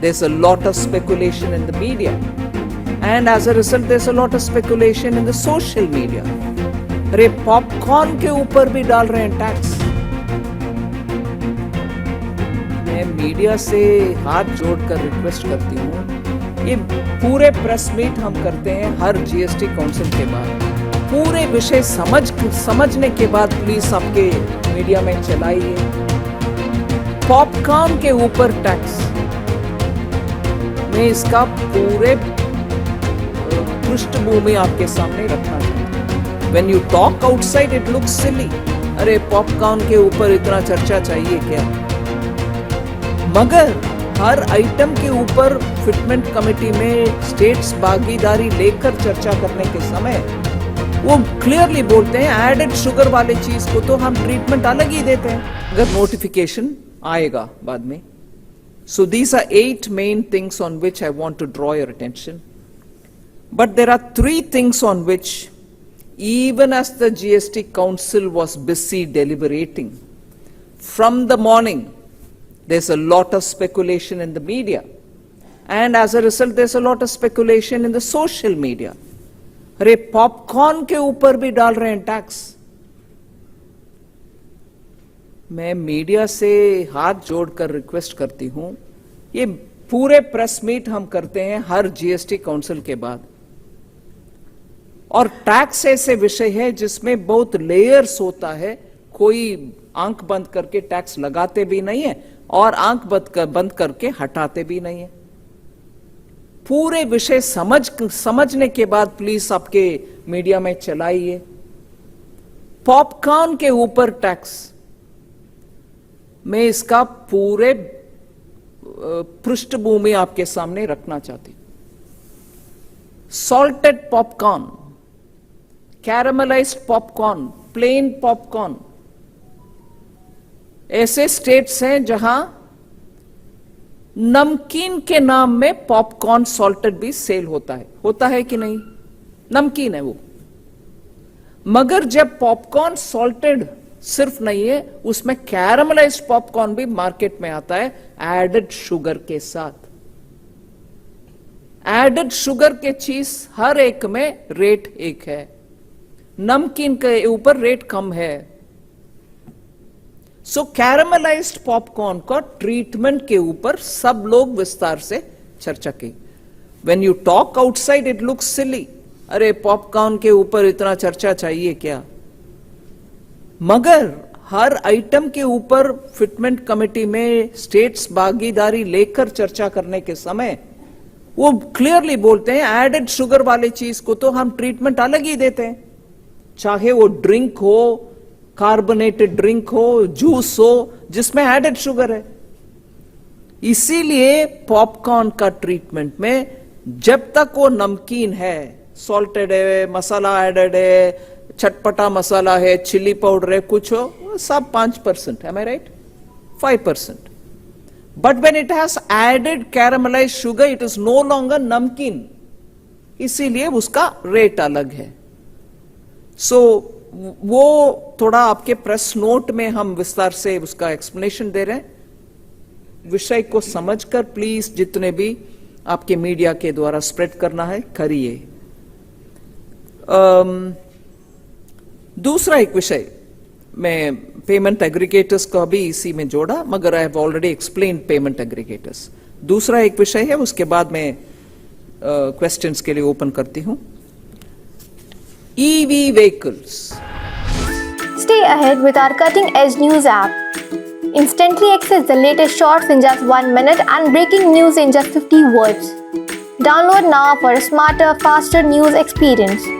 there's a lot of speculation in the media, and as a result there's a lot of speculation in the social media. अरे popcorn के ऊपर भी डाल रहे हैं tax. मैं मीडिया से हाथ जोड़कर रिक्वेस्ट करती हूँ, ये पूरे प्रेस मीट हम करते हैं हर जीएसटी काउंसिल के बाद, पूरे विषय समझने के बाद प्लीज आपके मीडिया में चलाइए। पॉपकॉर्न के ऊपर टैक्स, मैं इसका पूरे पृष्ठभूमि आपके सामने रखना चाहता हूँ। When you talk outside it looks silly, अरे पॉपकॉर्न के ऊपर इतना चर्चा चाहिए क्या? मगर हर आइटम के ऊपर फिटमेंट कमेटी में स्टेट्स भागीदारी लेकर चर्चा करने के समय वो क्लियरली बोलते हैं एडेड शुगर वाले चीज को तो हम ट्रीटमेंट अलग ही देते हैं, अगर नोटिफिकेशन आएगा बाद में। So these are 8 main things on which I want to draw your attention. But there are 3 things on which, even as the GST Council was busy deliberating, from the morning, there's a lot of speculation in the media. And as a result, there's a lot of speculation in the social media. अरे popcorn के ऊपर भी डाल रहे हैं tax. मैं media से हाथ जोड़कर रिक्वेस्ट करती हूं, ये पूरे प्रेस मीट हम करते हैं हर जीएसटी काउंसिल के बाद, और टैक्स ऐसे विषय है जिसमें बहुत लेयर्स होता है। कोई आंख बंद करके टैक्स लगाते भी नहीं है और आंख बंद करके हटाते भी नहीं है। पूरे विषय समझने के बाद प्लीज आपके मीडिया में चलाइए। पॉपकॉर्न के ऊपर टैक्स, मैं इसका पूरे पृष्ठभूमि आपके सामने रखना चाहती हूं। Salted popcorn, caramelised popcorn, plain popcorn, ऐसे स्टेट्स हैं जहां नमकीन के नाम में पॉपकॉर्न सॉल्टेड भी सेल होता है कि नहीं? नमकीन है वो, मगर जब पॉपकॉर्न सॉल्टेड सिर्फ नहीं है, उसमें कैरामलाइज्ड पॉपकॉर्न भी मार्केट में आता है एडेड शुगर के साथ। एडेड शुगर के चीज हर एक में रेट एक है, नमकीन के ऊपर रेट कम है। सो कैरामलाइज्ड पॉपकॉर्न का ट्रीटमेंट के ऊपर सब लोग विस्तार से चर्चा की। When you talk outside it looks silly, अरे पॉपकॉर्न के ऊपर इतना चर्चा चाहिए क्या? मगर हर आइटम के ऊपर फिटमेंट कमेटी में स्टेट्स भागीदारी लेकर चर्चा करने के समय वो क्लियरली बोलते हैं एडेड शुगर वाले चीज को तो हम ट्रीटमेंट अलग ही देते हैं, चाहे वो ड्रिंक हो, कार्बोनेटेड ड्रिंक हो, जूस हो, जिसमें एडेड शुगर है। इसीलिए पॉपकॉर्न का ट्रीटमेंट में जब तक वो नमकीन है, सॉल्टेड है, मसाला एडेड है, चटपटा मसाला है, चिली पाउडर है, कुछ हो, सब 5%, am I right? 5%. But when it has added caramelized sugar, it is no longer नमकीन, इसीलिए उसका रेट अलग है। सो वो थोड़ा आपके प्रेस नोट में हम विस्तार से उसका एक्सप्लेनेशन दे रहे हैं। विषय को समझकर प्लीज जितने भी आपके मीडिया के द्वारा स्प्रेड करना है करिए। दूसरा एक विषय मैं पेमेंट एग्रीगेटर्स को अभी इसी में जोड़ा, मगर I have already explain payment aggregators. दूसरा एक विषय है, उसके बाद मैं क्वेश्चंस के लिए ओपन करती हूं। EV vehicles. Stay ahead with our cutting-edge news app. Instantly access the latest shorts in just 1 minute and breaking news in just 50 words. Download now for a smarter, faster news experience.